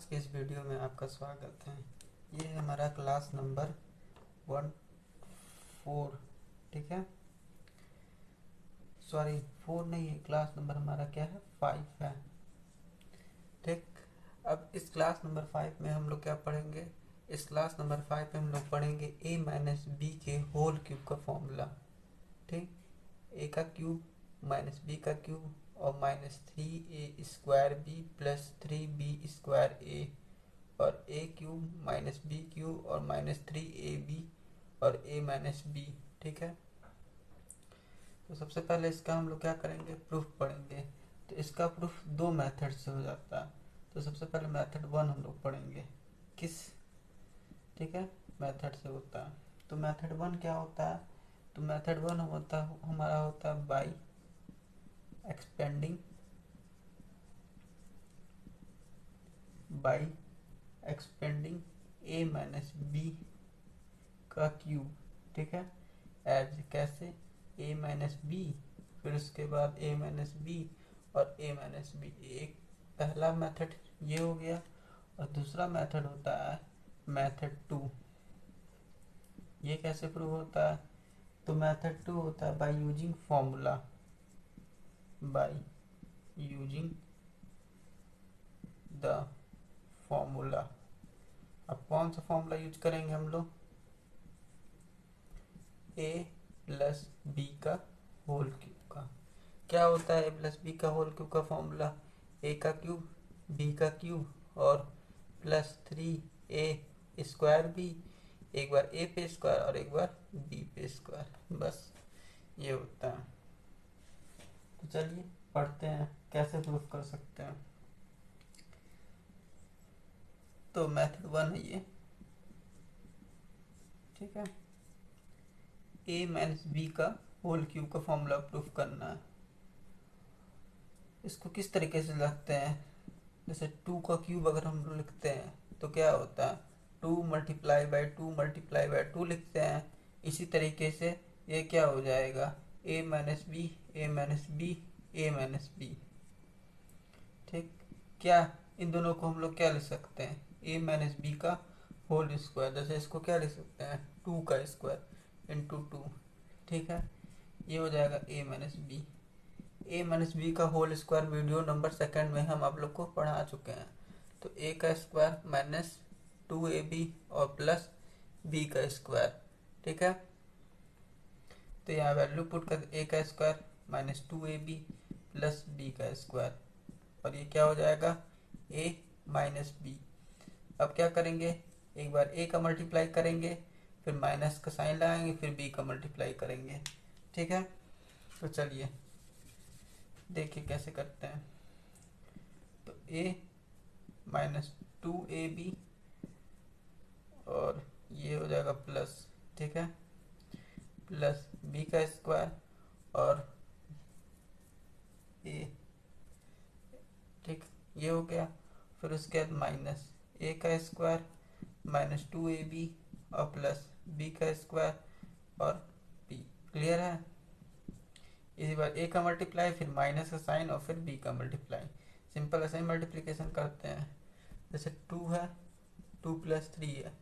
आज के इस वीडियो में आपका स्वागत है। ये है हमारा क्लास नंबर 14। ठीक है, सॉरी 4 नहीं है, क्लास नंबर हमारा क्या है 5 है। ठीक, अब इस क्लास नंबर 5 में हम लोग क्या पढ़ेंगे। इस क्लास नंबर 5 में हम लोग पढ़ेंगे a माइनस बी के होल क्यूब का फॉर्मूला। ठीक, a का क्यूब माइनस बी का क्यूब और minus 3a square B plus 3b square a और a cube minus B cube और माइनस 3ab और a माइनस बी। ठीक है, तो सबसे पहले इसका हम लोग क्या करेंगे, प्रूफ पढ़ेंगे। तो इसका प्रूफ दो मेथड से हो जाता है। तो सबसे पहले मेथड 1 हम लोग पढ़ेंगे किस, ठीक है, मेथड से होता है। तो मेथड 1 क्या होता है, तो मेथड 1 हमारा होता है by expanding a minus B का क्यूब। ठीक है, एज कैसे, a माइनस बी, फिर उसके बाद a माइनस बी और a माइनस बी। एक पहला मेथड ये हो गया और दूसरा मेथड होता है मेथड 2। ये कैसे प्रूव होता है, तो मेथड 2 होता है by using formula, by using the formula. अब कौन सा फॉर्मूला यूज करेंगे हम लोग, a प्लस बी का होल क्यूब का। क्या होता है a प्लस बी का होल क्यूब का फॉर्मूला, a का क्यूब b का क्यूब और प्लस 3a स्क्वायर बी, एक बार a पे स्क्वायर और एक बार b पे स्क्वायर, बस ये होता है। तो चलिए पढ़ते हैं कैसे प्रूफ कर सकते हैं। तो मेथड 1 है ये, ठीक है, a माइनस बी का होल क्यूब का फॉर्मूला प्रूफ करना है। इसको किस तरीके से लिखते हैं, जैसे 2 का क्यूब अगर हम लोग लिखते हैं तो क्या होता है, 2 मल्टीप्लाई बाई 2 मल्टीप्लाई बाई 2 लिखते हैं। इसी तरीके से ये क्या हो जाएगा, a minus B, A minus B, A minus B. ठीक, क्या इन दोनों को हम लोग क्या लिख सकते हैं, a माइनस बी का होल स्क्वायर, जैसे इसको क्या लिख सकते हैं 2 का स्क्वायर इंटू 2। ठीक है, ये हो जाएगा a minus B. a minus B का होल स्क्वायर वीडियो नंबर 2 में हम आप लोग को पढ़ा चुके हैं। तो a का स्क्वायर माइनस 2ab और प्लस b का स्क्वायर। ठीक है, तो यहाँ वैल्यू पुट कर a का square minus 2ab plus b का स्क्वायर और ये क्या हो जाएगा a माइनस बी। अब क्या करेंगे, एक बार a का मल्टीप्लाई करेंगे, फिर माइनस का साइन लगाएंगे, फिर b का मल्टीप्लाई करेंगे। ठीक है, तो चलिए देखिए कैसे करते हैं। तो a माइनस 2ab और ये हो जाएगा प्लस, ठीक है, प्लस b का स्क्वायर और a, ठीक, ये हो गया। फिर उसके बाद माइनस a का स्क्वायर माइनस 2ab और प्लस b का स्क्वायर और b। क्लियर है, इसी बार a का मल्टीप्लाई, फिर माइनस का साइन और फिर b का मल्टीप्लाई। सिंपल ऐसे ही मल्टीप्लिकेशन करते हैं। जैसे 2 है, 2 प्लस 3 है,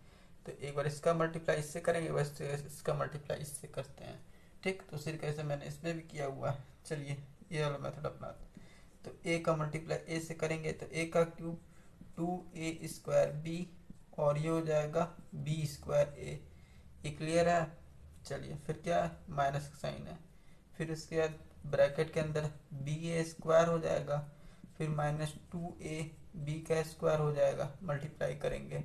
तो एक बार इसका मल्टीप्लाई इससे करेंगे, बस इसका मल्टीप्लाई इससे करते हैं। ठीक, तो सिर्फ कैसे मैंने इसमें भी किया हुआ है। चलिए ये वाला मेथड अपनाते हैं। तो a का मल्टीप्लाई a से करेंगे तो a का क्यूब 2a स्क्वायर b और ये हो जाएगा b स्क्वायर a। ये क्लियर है। चलिए फिर क्या है, माइनस का साइन है, फिर उसके बाद ब्रैकेट के अंदर बी ए स्क्वायर हो जाएगा, फिर माइनस 2a बी का स्क्वायर हो जाएगा, मल्टीप्लाई करेंगे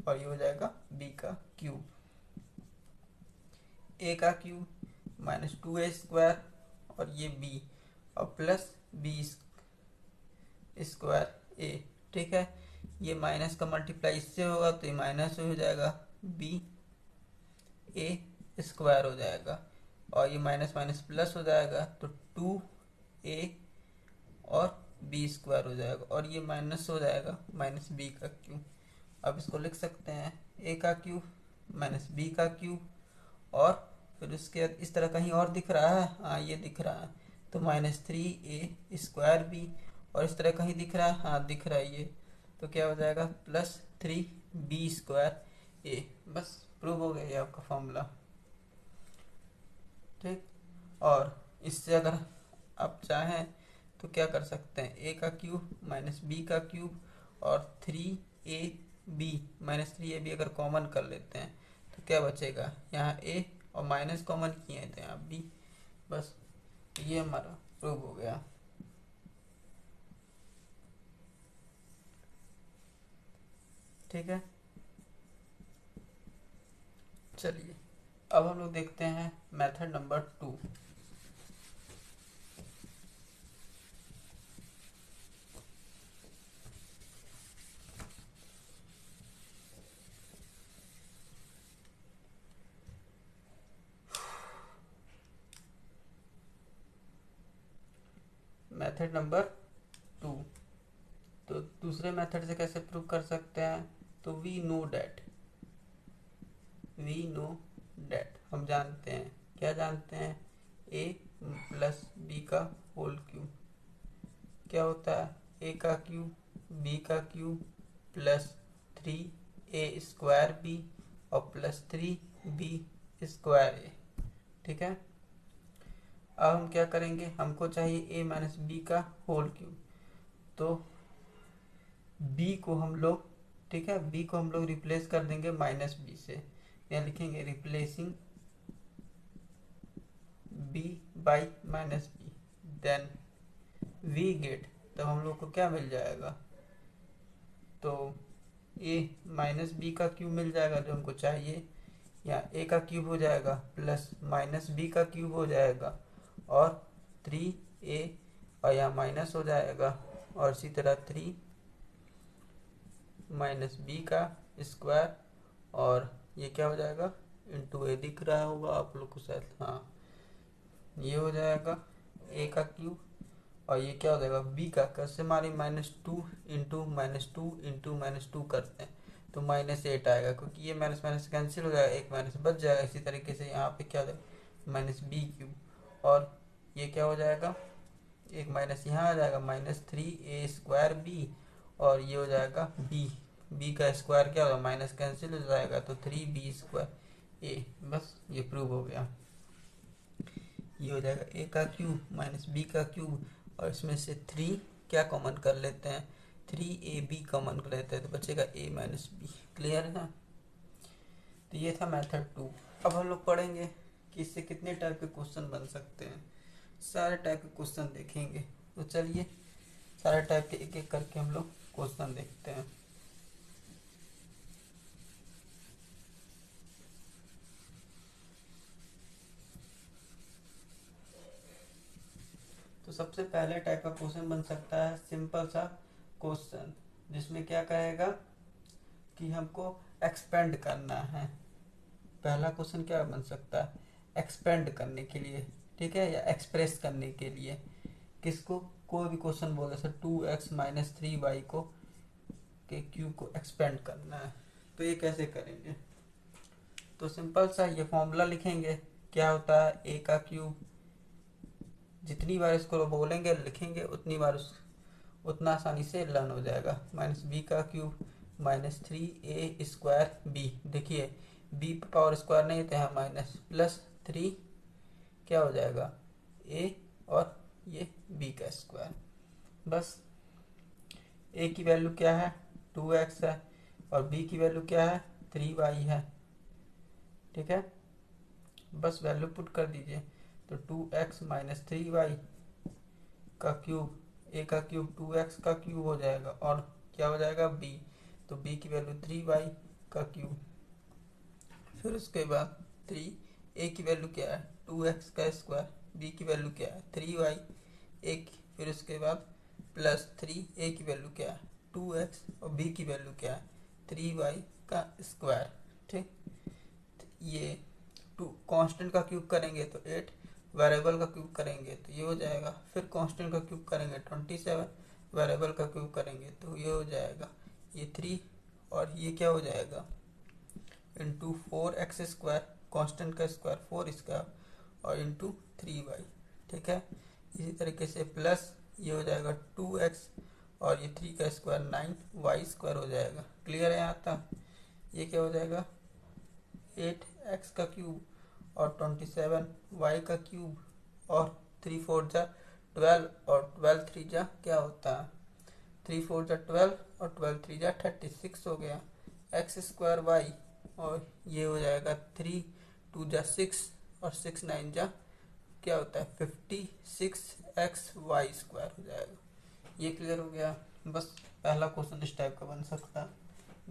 और ये हो जाएगा b का क्यूब। a का क्यूब माइनस 2a स्क्वायर और ये b और प्लस b स्क्वायर a। ठीक है, ये माइनस का मल्टीप्लाई इससे होगा तो ये माइनस हो जाएगा, b a स्क्वायर हो जाएगा और ये माइनस माइनस प्लस हो जाएगा तो 2a और b स्क्वायर हो जाएगा और ये माइनस हो जाएगा माइनस b का क्यूब। अब इसको लिख सकते हैं a का क्यूब माइनस b का क्यूब और फिर उसके बाद इस तरह कहीं और दिख रहा है, हाँ ये दिख रहा है, तो माइनस 3a स्क्वायर b और इस तरह कहीं दिख रहा है, हाँ दिख रहा है ये, तो क्या हो जाएगा +3b² a। बस प्रूव हो गया ये आपका फॉर्मूला। ठीक। और इससे अगर आप चाहें तो क्या कर सकते हैं, a का क्यूब माइनस b का क्यूब और 3ab अगर कॉमन कर लेते हैं तो क्या बचेगा, यहाँ a और माइनस कॉमन किए हैं तो यहाँ b। बस ये हमारा प्रूव हो गया। ठीक है, चलिए अब हम लोग देखते हैं मेथड नंबर 2। मेथड नंबर 2, तो दूसरे मेथड से कैसे प्रूव कर सकते हैं, तो वी नो डेट हम जानते हैं, क्या जानते हैं, a प्लस बी का होल क्यूब क्या होता है, a का क्यूब b का क्यूब प्लस 3a² b और प्लस 3b² a। ठीक है, अब हम क्या करेंगे, हमको चाहिए a माइनस बी का होल क्यूब, तो b को हम लोग, ठीक है, b को हम लोग रिप्लेस कर देंगे माइनस बी से, यहाँ लिखेंगे replacing b by minus B, then we get, तो हम लोग को क्या मिल जाएगा, तो a माइनस बी का क्यूब मिल जाएगा जो हमको चाहिए, यहाँ a का क्यूब हो जाएगा प्लस माइनस बी का क्यूब हो जाएगा और 3a और यहाँ माइनस हो जाएगा और इसी तरह 3 माइनस बी का स्क्वायर और ये क्या हो जाएगा, इंटू a दिख रहा होगा आप लोग को शायद, हाँ ये हो जाएगा a का क्यूब और ये क्या हो जाएगा b का, कैसे हमारी -2 इंटू -2 करते हैं तो -8 आएगा, क्योंकि ये माइनस माइनस कैंसिल हो जाएगा, एक माइनस बच जाएगा। इसी तरीके से यहाँ पे क्या हो जाएगा -b³ और ये क्या हो जाएगा, एक माइनस यहाँ आ जाएगा -3a² b और ये हो जाएगा b का स्क्वायर क्या होगा, माइनस कैंसिल हो जाएगा तो 3b² a। बस ये प्रूव हो गया। ये हो जाएगा a का क्यूब माइनस b का क्यूब और इसमें से 3 क्या कॉमन कर लेते हैं, 3ab कॉमन कर लेते हैं तो बचेगा a माइनस बी। क्लियर है ना, तो ये था मेथड 2। अब हम लोग पढ़ेंगे कि इससे कितने टाइप के क्वेश्चन बन सकते हैं, सारे टाइप के क्वेश्चन देखेंगे। तो चलिए सारे टाइप के एक एक करके हम लोग क्वेश्चन देखते हैं। तो सबसे पहले टाइप का क्वेश्चन बन सकता है सिंपल सा क्वेश्चन, जिसमें क्या कहेगा कि हमको एक्सपेंड करना है। पहला क्वेश्चन क्या बन सकता है, एक्सपेंड करने के लिए, ठीक है, या एक्सप्रेस करने के लिए किसको, कोई भी क्वेश्चन बोल सकते 2x माइनस 3y को के क्यूब को एक्सपेंड करना है। तो ये कैसे करेंगे, तो सिंपल सा ये फॉर्मूला लिखेंगे, क्या होता है a का क्यूब, जितनी बार इसको बोलेंगे लिखेंगे उतनी बार उतना आसानी से लर्न हो जाएगा, माइनस बी का क्यूब -3a² b, देखिए b पावर स्क्वायर नहीं तो यहाँ माइनस प्लस 3 क्या हो जाएगा a और ये b का स्क्वायर। बस a की वैल्यू क्या है 2x है और b की वैल्यू क्या है 3y है। ठीक है, बस वैल्यू पुट कर दीजिए, तो 2x माइनस 3y का क्यूब, a का क्यूब 2x का क्यूब हो जाएगा और क्या हो जाएगा b, तो b की वैल्यू 3y का क्यूब, फिर उसके बाद 3 a की वैल्यू क्या है 2x का स्क्वायर, b की वैल्यू क्या है 3y, फिर उसके बाद प्लस 3a की वैल्यू क्या है 2x और b की वैल्यू क्या है 3y का स्क्वायर। ठीक, ये 2 कांस्टेंट का क्यूब करेंगे तो 8, वेरिएबल का क्यूब करेंगे तो ये हो जाएगा, फिर कांस्टेंट का क्यूब करेंगे 27, वेरिएबल का क्यूब करेंगे तो ये हो जाएगा ये 3 और ये क्या हो जाएगा इंटू 4x², कांस्टेंट का स्क्वायर 4 इसका और इंटू 3y। ठीक है, इसी तरीके से प्लस ये हो जाएगा 2x और ये 3 का स्क्वायर 9 वाई स्क्वायर हो जाएगा। क्लियर है यहाँ तक? ये क्या हो जाएगा 8 एक्स का क्यूब और 27 वाई का क्यूब और 3 4 जा 12 और 12 3 जा क्या होता है 3 4 जा 12 और 12 3 जा 36 हो गया एक्स स्क्वायर वाई। और ये हो जाएगा 3 2 जा 6 और 6 9 जा क्या होता है 56 एक्स वाई स्क्वायर हो जाएगा। ये क्लियर हो गया। बस पहला क्वेश्चन इस टाइप का बन सकता है।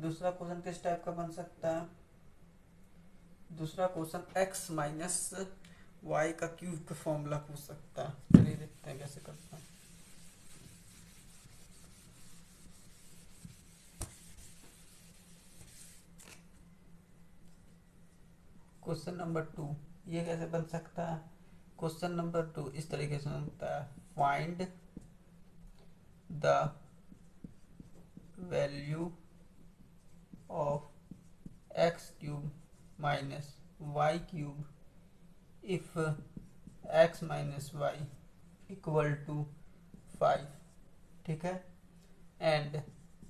दूसरा क्वेश्चन किस टाइप का बन सकता है? दूसरा क्वेश्चन x माइनस वाई का क्यूब का फॉर्मूला पूछ सकता है। चलिए देखते हैं कैसे करते हैं। क्वेश्चन नंबर 2 ये कैसे बन सकता है? क्वेश्चन नंबर 2 इस तरीके से बनता है find the value of X cube minus Y cube if X minus Y equal to 5, ठीक है, and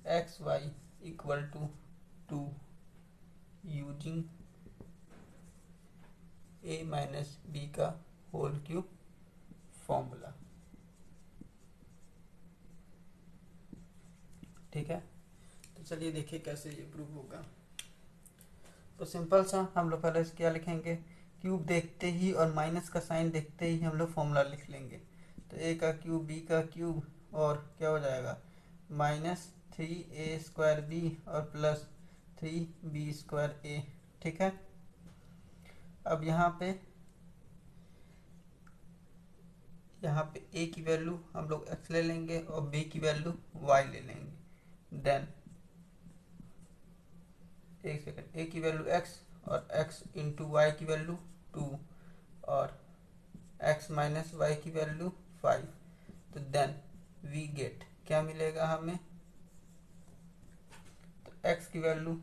X Y equal to 2 using A minus B का होल क्यूब फॉर्मूला। ठीक है, तो चलिए देखिए कैसे ये प्रूव होगा। तो सिंपल सा हम लोग पहले क्या लिखेंगे, क्यूब देखते ही और माइनस का साइन देखते ही हम लोग फॉर्मूला लिख लेंगे। तो ए का क्यूब बी का क्यूब और क्या हो जाएगा -3a² बी और प्लस 3b² ए। ठीक है, अब यहाँ पे a की वैल्यू हम लोग x ले लेंगे और b की वैल्यू y ले लेंगे। देन एक सेकंड, a की वैल्यू x और x इंटू वाई की वैल्यू 2 और x माइनस वाई की वैल्यू 5। तो देन वी गेट क्या मिलेगा हमें, तो x की वैल्यू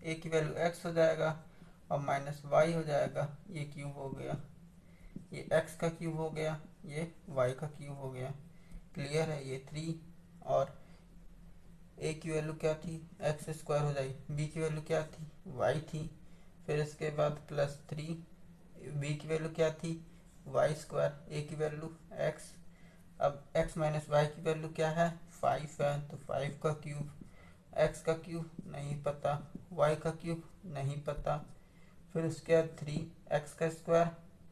a की वैल्यू x हो जाएगा और माइनस वाई हो जाएगा, ये क्यूब हो गया, ये x का क्यूब हो गया, ये y का क्यूब हो गया। क्लियर है? ये 3 और a की वैल्यू क्या थी x² हो जाएगी, b की वैल्यू क्या थी y थी, फिर इसके बाद प्लस 3, b की वैल्यू क्या थी y², a की वैल्यू x। अब x माइनस वाई की वैल्यू क्या है 5 है, तो 5 का क्यूब, x का क्यूब नहीं पता, y का क्यूब नहीं पता, फिर उसके बाद 3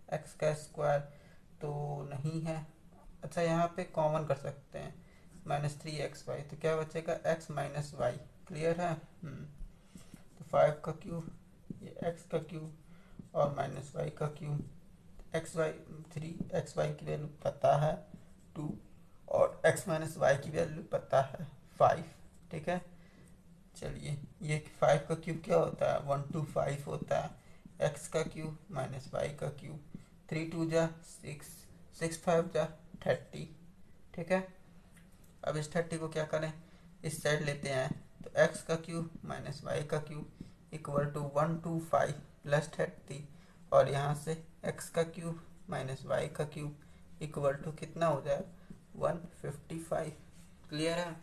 x का स्क्वायर तो नहीं है। अच्छा यहाँ पे कॉमन कर सकते हैं -3xy, तो क्या बचेगा x माइनस वाई। क्लियर है? तो 5 का क्यूब, ये x का क्यूब और माइनस वाई का क्यूब, xy 3xy की वैल्यू पता है 2 और x माइनस वाई की वैल्यू पता है 5। ठीक है, चलिए ये 5 का क्यूब क्या होता है 125 होता है, x का क्यूब माइनस वाई का क्यूब, 3 2 जा 6, 6 5 जा 30। ठीक है, अब इस 30 को क्या करें, इस साइड लेते हैं, तो x का क्यूब माइनस वाई का क्यूब इक्वल टू 125 प्लस 30 और यहाँ से x का क्यूब माइनस वाई का क्यूब इक्वल टू कितना हो जाए 155। क्लियर है?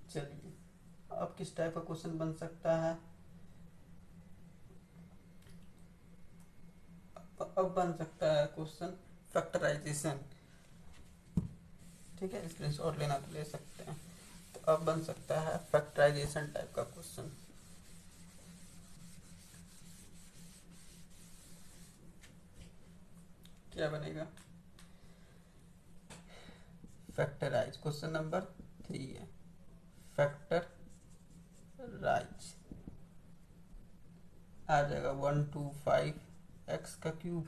चलिए अब किस टाइप का क्वेश्चन बन सकता है, अब बन सकता है क्वेश्चन फैक्टराइजेशन। ठीक है, स्क्रीनशॉट लेना तो ले सकते हैं। तो अब बन सकता है फैक्टराइजेशन टाइप का क्वेश्चन। क्या बनेगा, फैक्टराइज, क्वेश्चन नंबर 3 है, फैक्टराइज आ जाएगा 125 एक्स का क्यूब,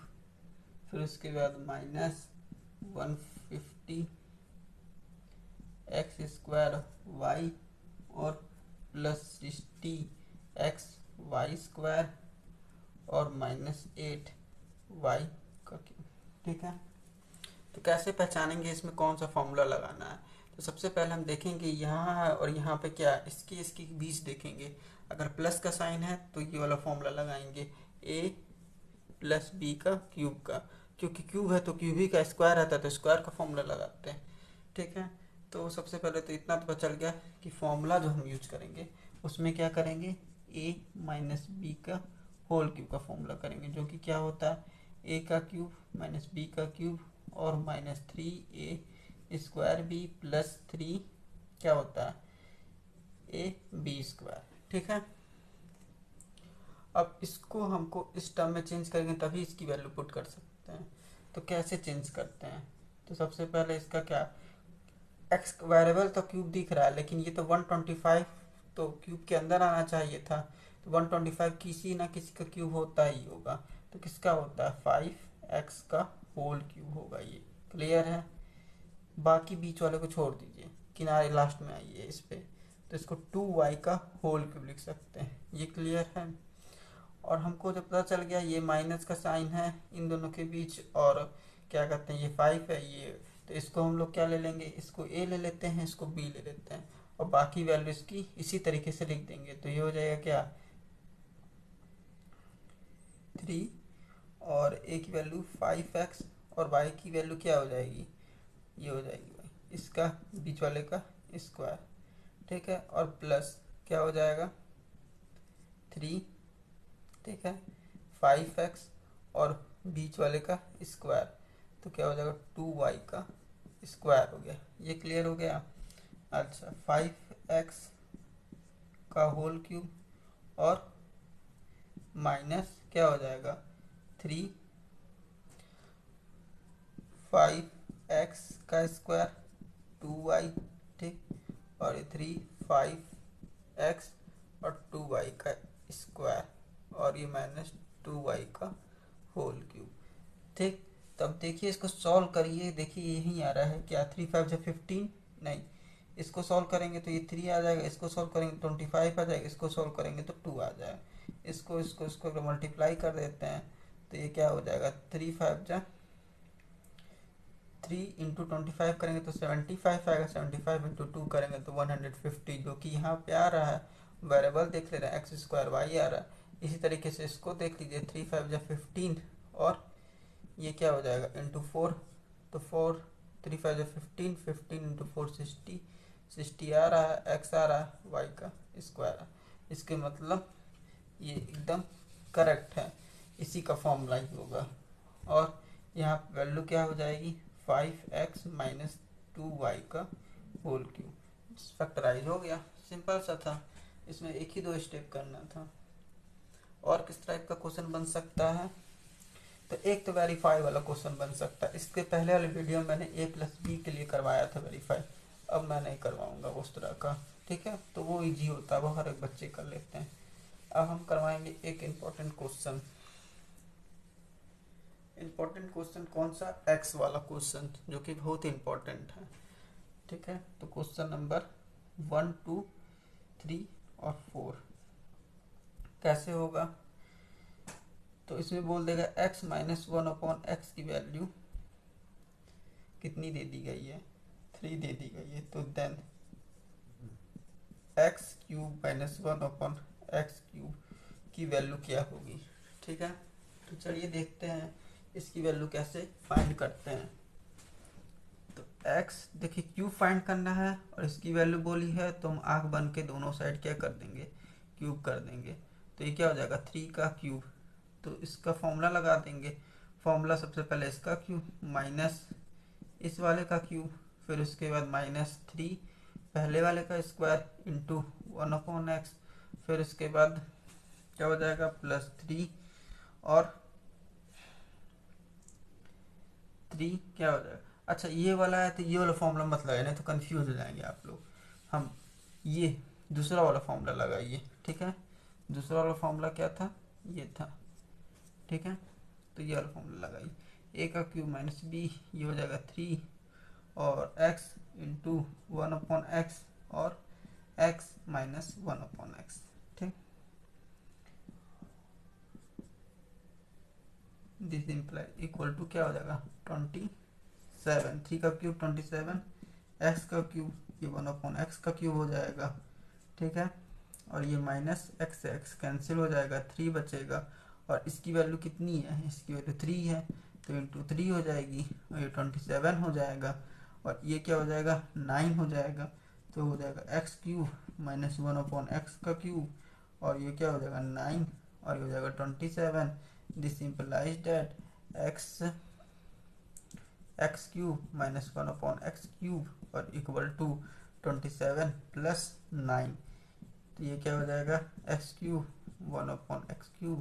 फिर उसके बाद -150 x² y और प्लस 60 xy² और -8 y का क्यूब। ठीक है, तो कैसे पहचानेंगे इसमें कौन सा फॉर्मूला लगाना है? तो सबसे पहले हम देखेंगे यहाँ है और यहाँ पे क्या इसके बीच देखेंगे, अगर प्लस का साइन है तो ये वाला फॉर्मूला लगाएंगे a प्लस बी का क्यूब का, क्योंकि क्यूब है तो क्यूब ही का स्क्वायर आता है तो स्क्वायर का फॉर्मूला लगाते हैं। ठीक है, तो सबसे पहले तो इतना तो पता चल गया कि फॉर्मूला जो हम यूज करेंगे उसमें क्या करेंगे, a माइनस बी का होल क्यूब का फॉर्मूला करेंगे, जो कि क्या होता है a का क्यूब माइनस बी का क्यूब और माइनस 3a² बी प्लस 3 क्या होता है ab²। ठीक है, अब इसको हमको इस टर्म में चेंज करेंगे तभी इसकी वैल्यू पुट कर सकते हैं। तो कैसे चेंज करते हैं, तो सबसे पहले इसका क्या, एक्स वेरिएबल तो क्यूब दिख रहा है लेकिन ये तो 125 तो क्यूब के अंदर आना चाहिए था, तो 125 किसी ना किसी का क्यूब होता ही होगा, तो किसका होता है 5x का होल क्यूब होगा। ये क्लियर है, बाकी बीच वाले को छोड़ दीजिए, किनारे लास्ट में आइए इस पे, तो इसको 2y का होल क्यूब लिख सकते हैं। ये क्लियर है, और हमको जब पता चल गया ये माइनस का साइन है इन दोनों के बीच और क्या कहते हैं ये 5 है ये, तो इसको हम लोग क्या ले लेंगे, इसको a ले लेते हैं, इसको b ले लेते हैं और बाकी वैल्यू इसकी इसी तरीके से लिख देंगे। तो ये हो जाएगा क्या 3 और a की वैल्यू 5x और y की वैल्यू क्या हो जाएगी, ये हो जाएगी y, इसका बीच वाले का स्क्वायर। ठीक है, और प्लस क्या हो जाएगा 3, ठीक है 5x और बीच वाले का स्क्वायर, तो क्या हो जाएगा 2y का स्क्वायर हो गया। ये क्लियर हो गया। अच्छा 5x का होल क्यूब और माइनस क्या हो जाएगा 3 5x का स्क्वायर 2y, ठीक, और ये 3 5x और 2y का स्क्वायर और ये माइनस 2y का होल क्यूब। ठीक, तब देखिए इसको सॉल्व करिए, देखिए यही आ रहा है क्या 3 5 जब 15, नहीं इसको सॉल्व करेंगे तो ये 3 आ जाएगा, इसको सॉल्व करेंगे 25 आ जाएगा, इसको सॉल्व करेंगे तो 2 आ जाएगा, इसको मल्टीप्लाई कर देते हैं तो ये क्या हो जाएगा 3 5 जा 3 इंटू 25 करेंगे तो 75 आएगा, 75 इंटू 2 करेंगे तो 150, जो कि यहाँ पे आ रहा है वेरिएबल देख ले रहे हैं x² y आ रहा है। इसी तरीके से इसको देख लीजिए 3 5 जा 15 और ये क्या हो जाएगा इंटू 4, तो 4 3 5 जा 15, 15 इंटू 4 60, 60 आ रहा है, x आ रहा है, y का स्क्वायर है। इसके मतलब ये एकदम करेक्ट है, इसी का फॉर्मूला ही होगा। और यहाँ वैल्यू क्या हो जाएगी 5x माइनस 2y का होल क्यूब। फैक्टराइज हो गया, सिंपल सा था, इसमें एक ही 2 स्टेप करना था। और किस टाइप का क्वेश्चन बन सकता है, तो एक तो वेरीफाई वाला क्वेश्चन बन सकता है। इसके पहले वाले वीडियो में मैंने a+b के लिए करवाया था वेरीफाई, अब मैं नहीं करवाऊंगा उस तरह का। ठीक है, तो वो इजी होता है, वो हर एक बच्चे कर लेते हैं। अब हम करवाएंगे एक इम्पोर्टेंट क्वेश्चन। इम्पोर्टेंट क्वेश्चन कौन सा, एक्स वाला क्वेश्चन, जो कि बहुत ही इम्पोर्टेंट है। ठीक है, तो क्वेश्चन नंबर 1 2 3 और 4 कैसे होगा, तो इसमें बोल देगा x माइनस 1/x की वैल्यू कितनी दे दी गई है 3 दे दी गई है, तो देन x³ माइनस 1/x³ की वैल्यू क्या होगी। ठीक है, तो चलिए देखते हैं इसकी वैल्यू कैसे फाइंड करते हैं। तो x देखिए क्यूब फाइंड करना है और इसकी वैल्यू बोली है, तो हम आंख बन के दोनों साइड क्या कर देंगे क्यूब कर देंगे, तो ये क्या हो जाएगा 3 का क्यूब, तो इसका फॉर्मूला लगा देंगे। फॉर्मूला सबसे पहले इसका क्यूब माइनस इस वाले का क्यूब, फिर उसके बाद माइनस 3 पहले वाले का स्क्वायर इंटू 1/x, फिर उसके बाद क्या हो जाएगा प्लस 3 और 3 क्या हो जाएगा। अच्छा ये वाला है तो ये वाला फॉर्मूला मत लगाइए, नहीं तो कंफ्यूज हो जाएंगे आप लोग। हम ये दूसरा वाला फॉर्मूला लगाइए। ठीक है, दूसरा वाला फॉर्मूला क्या था, ये था। ठीक है, तो ये वाला फॉर्मूला लगाइए, a का क्यूब माइनस b, ये हो जाएगा 3 और x इंटू 1/x और x माइनस 1/x। ठीक, दिस इम्प्लाई इक्वल टू क्या हो जाएगा 27, 3 का क्यूब 27, x का क्यूब ये 1/x का क्यूब हो जाएगा। ठीक है, और ये माइनस x से x कैंसिल हो जाएगा, 3 बचेगा और इसकी वैल्यू कितनी है, इसकी वैल्यू 3 है, तो इंटू 3 हो जाएगी और ये 27 हो जाएगा और ये क्या हो जाएगा 9 हो जाएगा। तो हो जाएगा एक्स क्यूब माइनस 1/x का क्यूब, और ये क्या हो जाएगा 9, और ये हो जाएगा 27। This implies that x cube minus 1/x cube और इक्वल टू 27 प्लस 9। तो ये क्या हो जाएगा एक्स क्यूब 1/x क्यूब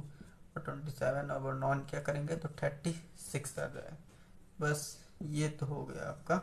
और 27 ओवर 9 क्या करेंगे तो 36 आ जाएगा। बस ये तो हो गया आपका